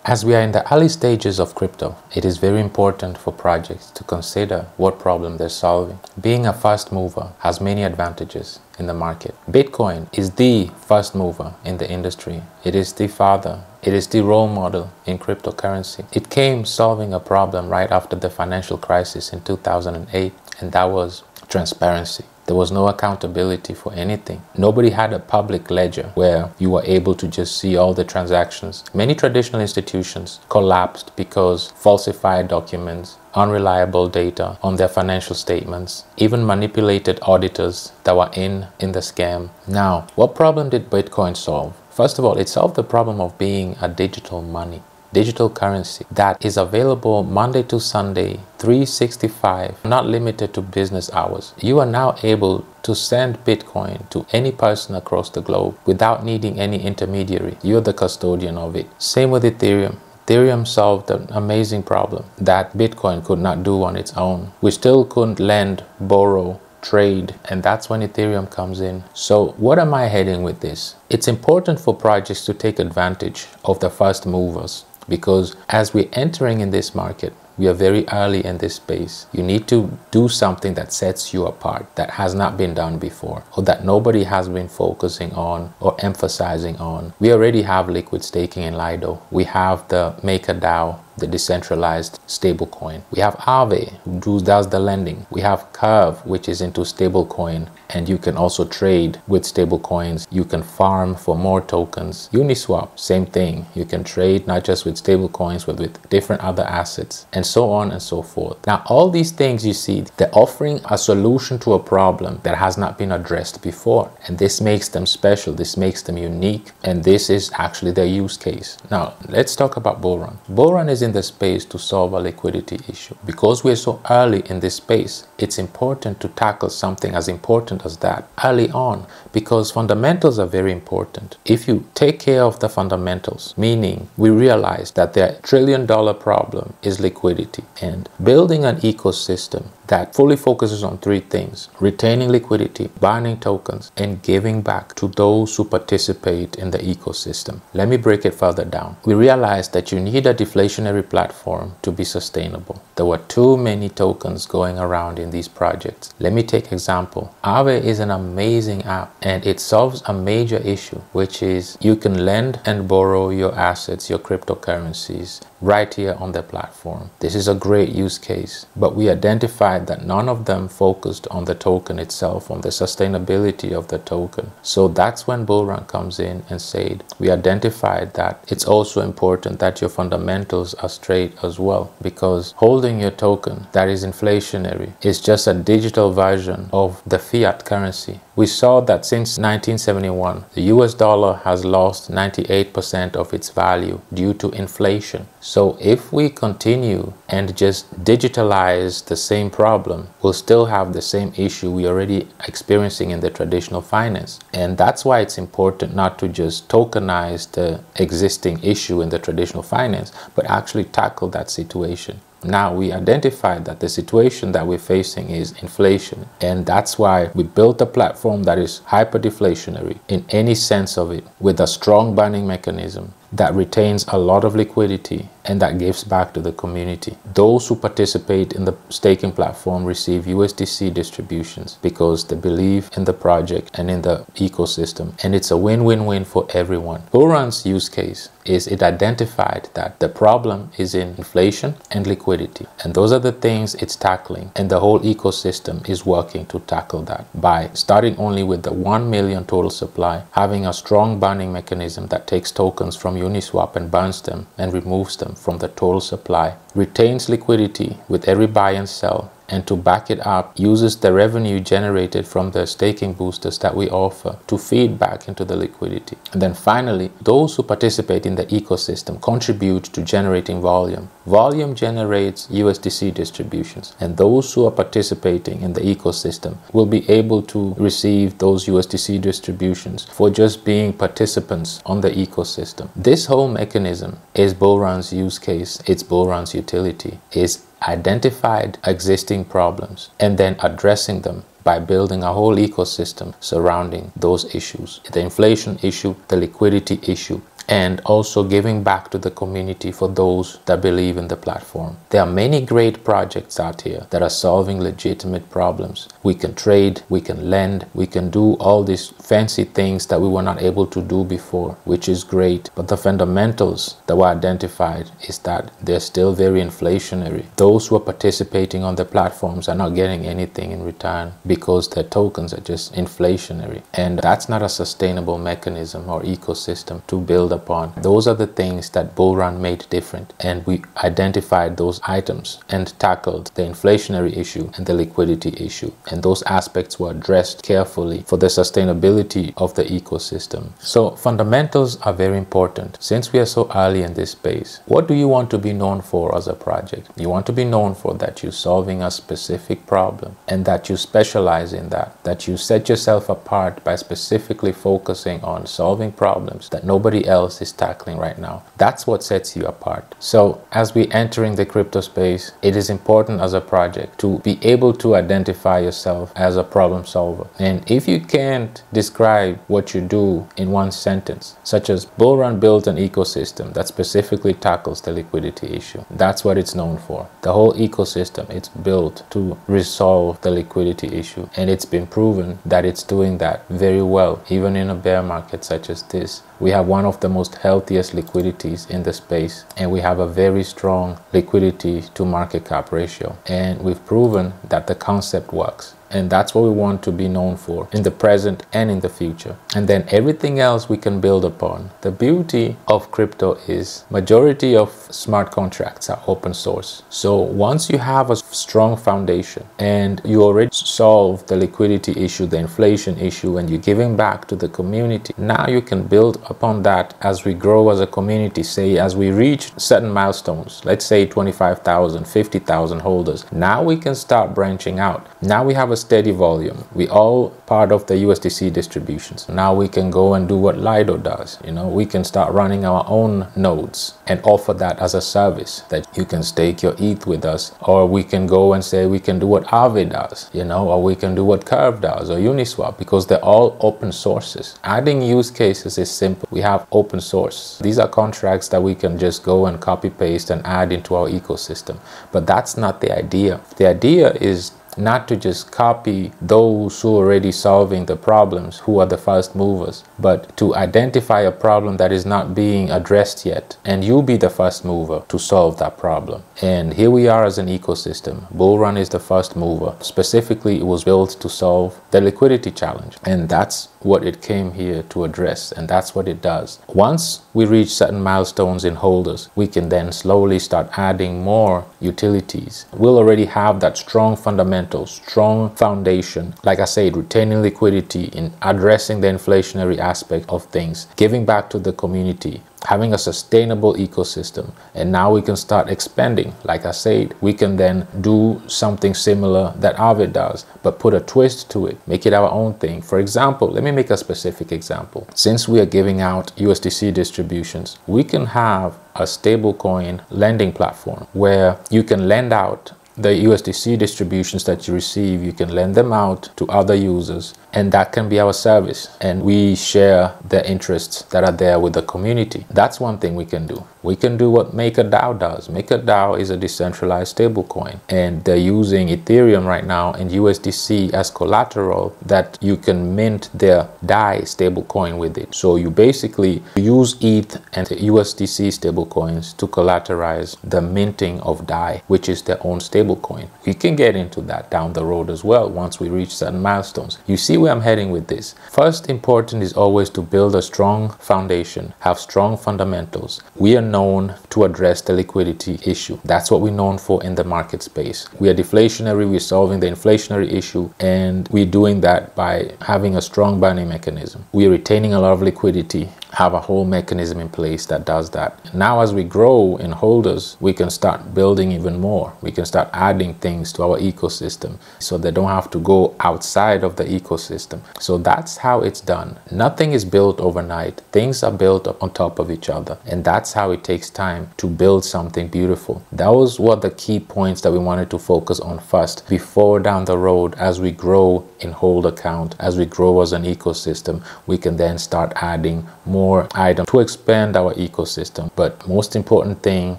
As we are in the early stages of crypto, it is very important for projects to consider what problem they're solving. Being a first mover has many advantages in the market. Bitcoin is the first mover in the industry. It is the father. It is the role model in cryptocurrency. It came solving a problem right after the financial crisis in 2008, and that was transparency. There was no accountability for anything. Nobody had a public ledger where you were able to just see all the transactions. Many traditional institutions collapsed because falsified documents, unreliable data on their financial statements, even manipulated auditors that were in the scam. Now, what problem did Bitcoin solve? First of all, it solved the problem of being a digital money. Digital currency that is available Monday to Sunday, 365, not limited to business hours. You are now able to send Bitcoin to any person across the globe without needing any intermediary. You're the custodian of it. Same with Ethereum. Ethereum solved an amazing problem that Bitcoin could not do on its own. We still couldn't lend, borrow, trade, and that's when Ethereum comes in. So what am I heading with this? It's important for projects to take advantage of the first movers, because as we're entering in this market, we are very early in this space. You need to do something that sets you apart, that has not been done before, or that nobody has been focusing on or emphasizing on. We already have liquid staking in Lido. We have the MakerDAO, the decentralized stablecoin. We have Aave, who does the lending. We have Curve, which is into stablecoin, and you can also trade with stablecoins. You can farm for more tokens. Uniswap, same thing. You can trade not just with stablecoins, but with different other assets, and so on and so forth. Now, all these things you see, they're offering a solution to a problem that has not been addressed before, and this makes them special. This makes them unique, and this is actually their use case. Now, let's talk about Bullrun. Bullrun is in the space to solve a liquidity issue. Because we're so early in this space, it's important to tackle something as important as that early on, because fundamentals are very important. If you take care of the fundamentals, meaning we realize that the trillion-dollar problem is liquidity, and building an ecosystem that fully focuses on three things: retaining liquidity, burning tokens, and giving back to those who participate in the ecosystem. Let me break it further down. We realized that you need a deflationary platform to be sustainable. There were too many tokens going around in these projects. Let me take example. Aave is an amazing app, and it solves a major issue, which is you can lend and borrow your assets, your cryptocurrencies, right here on the platform. This is a great use case, but we identified that none of them focused on the token itself, on the sustainability of the token. So that's when Bullrun comes in and said, we identified that it's also important that your fundamentals are straight as well, because holding your token that is inflationary is just a digital version of the fiat currency. We saw that since 1971, the US dollar has lost 98% of its value due to inflation. So if we continue and just digitalize the same problem, we'll still have the same issue we're already experiencing in the traditional finance. And that's why it's important not to just tokenize the existing issue in the traditional finance, but actually tackle that situation. Now, we identified that the situation that we're facing is inflation, and that's why we built a platform that is hyper deflationary in any sense of it, with a strong burning mechanism that retains a lot of liquidity and that gives back to the community. Those who participate in the staking platform receive USDC distributions because they believe in the project and in the ecosystem, and it's a win-win-win for everyone. Bullrun's use case is it identified that the problem is in inflation and liquidity, and those are the things it's tackling, and the whole ecosystem is working to tackle that by starting only with the 1 million total supply, having a strong burning mechanism that takes tokens from Uniswap and burns them and removes them from the total supply, retains liquidity with every buy and sell, and to back it up, uses the revenue generated from the staking boosters that we offer to feed back into the liquidity. And then finally, those who participate in the ecosystem contribute to generating volume. Volume generates USDC distributions, and those who are participating in the ecosystem will be able to receive those USDC distributions for just being participants on the ecosystem. This whole mechanism is Bullrun's use case, it's Bullrun's utility, is identified existing problems and then addressing them by building a whole ecosystem surrounding those issues. The inflation issue, the liquidity issue, and also giving back to the community for those that believe in the platform. There are many great projects out here that are solving legitimate problems. We can trade, we can lend, we can do all these fancy things that we were not able to do before, which is great. But the fundamentals that were identified is that they're still very inflationary. Those who are participating on the platforms are not getting anything in return because their tokens are just inflationary. And that's not a sustainable mechanism or ecosystem to build upon. Those are the things that Bullrun made different. And we identified those items and tackled the inflationary issue and the liquidity issue. And those aspects were addressed carefully for the sustainability of the ecosystem. So fundamentals are very important. Since we are so early in this space, what do you want to be known for as a project? You want to be known for that you're solving a specific problem and that you specialize in that you set yourself apart by specifically focusing on solving problems that nobody else is tackling right now. That's what sets you apart. So as we entering the crypto space, it is important as a project to be able to identify yourself as a problem solver. And if you can't describe what you do in one sentence, such as Bullrun built an ecosystem that specifically tackles the liquidity issue. That's what it's known for. The whole ecosystem, it's built to resolve the liquidity issue. And it's been proven that it's doing that very well, even in a bear market such as this. We have one of the most healthiest liquidities in the space, and we have a very strong liquidity to market cap ratio. And we've proven that the concept works. And that's what we want to be known for in the present and in the future. And then everything else we can build upon. The beauty of crypto is majority of smart contracts are open source. So once you have a strong foundation and you already solve the liquidity issue, the inflation issue, and you're giving back to the community, now you can build upon that as we grow as a community. Say as we reach certain milestones, let's say 25,000, 50,000 holders, now we can start branching out. Now we have a steady volume. We all part of the USDC distributions. Now we can go and do what Lido does. We can start running our own nodes and offer that as a service that you can stake your ETH with us, or we can go and say we can do what Aave does, or we can do what Curve does or Uniswap, because they're all open sources. Adding use cases is simple. We have open source. These are contracts that we can just go and copy paste and add into our ecosystem. But that's not the idea. The idea is not to just copy those who are already solving the problems, who are the first movers, but to identify a problem that is not being addressed yet, and you be the first mover to solve that problem. And here we are as an ecosystem. Bullrun is the first mover. Specifically, it was built to solve the liquidity challenge, and that's what it came here to address, and that's what it does. Once we reach certain milestones in holders, we can then slowly start adding more utilities. We'll already have that strong fundamental, strong foundation. Like I said, retaining liquidity, in addressing the inflationary aspect of things, giving back to the community, having a sustainable ecosystem. And now we can start expanding. Like I said, we can then do something similar that Aave does, but put a twist to it, make it our own thing. For example, let me make a specific example. Since we are giving out USDC distributions, we can have a stablecoin lending platform where you can lend out the USDC distributions that you receive. You can lend them out to other users, and that can be our service, and we share the interests that are there with the community. That's one thing we can do. We can do what MakerDAO does. MakerDAO is a decentralized stablecoin, and they're using Ethereum right now and USDC as collateral that you can mint their DAI stablecoin with it. So you basically use ETH and USDC stablecoins to collateralize the minting of DAI, which is their own stablecoin. We can get into that down the road as well once we reach certain milestones. You see where I'm heading with this. First, important is always to build a strong foundation, have strong fundamentals. We are known to address the liquidity issue. That's what we're known for in the market space. We are deflationary, we're solving the inflationary issue, and we're doing that by having a strong binding mechanism. We're retaining a lot of liquidity, have a whole mechanism in place that does that. Now as we grow in holders, we can start building even more. We can start adding things to our ecosystem so they don't have to go outside of the ecosystem. So that's how it's done. Nothing is built overnight. Things are built up on top of each other, and that's how it takes time to build something beautiful. Those were the key points that we wanted to focus on first before down the road, as we grow in hold account. As we grow as an ecosystem, we can then start adding more items to expand our ecosystem. But most important thing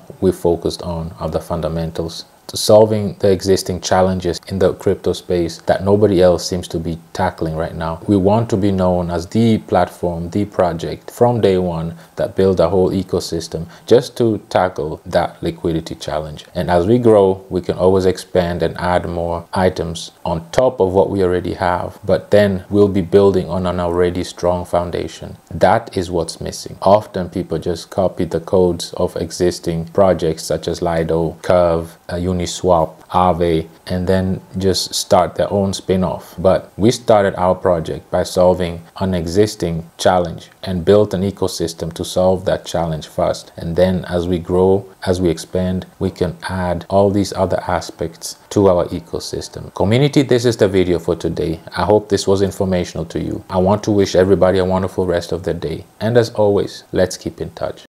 we focused on are the fundamentals, to solving the existing challenges in the crypto space that nobody else seems to be tackling right now. We want to be known as the platform, the project from day one that build a whole ecosystem just to tackle that liquidity challenge. And as we grow, we can always expand and add more items on top of what we already have, but then we'll be building on an already strong foundation. That is what's missing. Often people just copy the codes of existing projects such as Lido, Curve, Uniswap, Aave, and then just start their own spin-off. But we started our project by solving an existing challenge and built an ecosystem to solve that challenge first. And then as we grow, as we expand, we can add all these other aspects to our ecosystem. Community, this is the video for today. I hope this was informational to you. I want to wish everybody a wonderful rest of the day. And as always, let's keep in touch.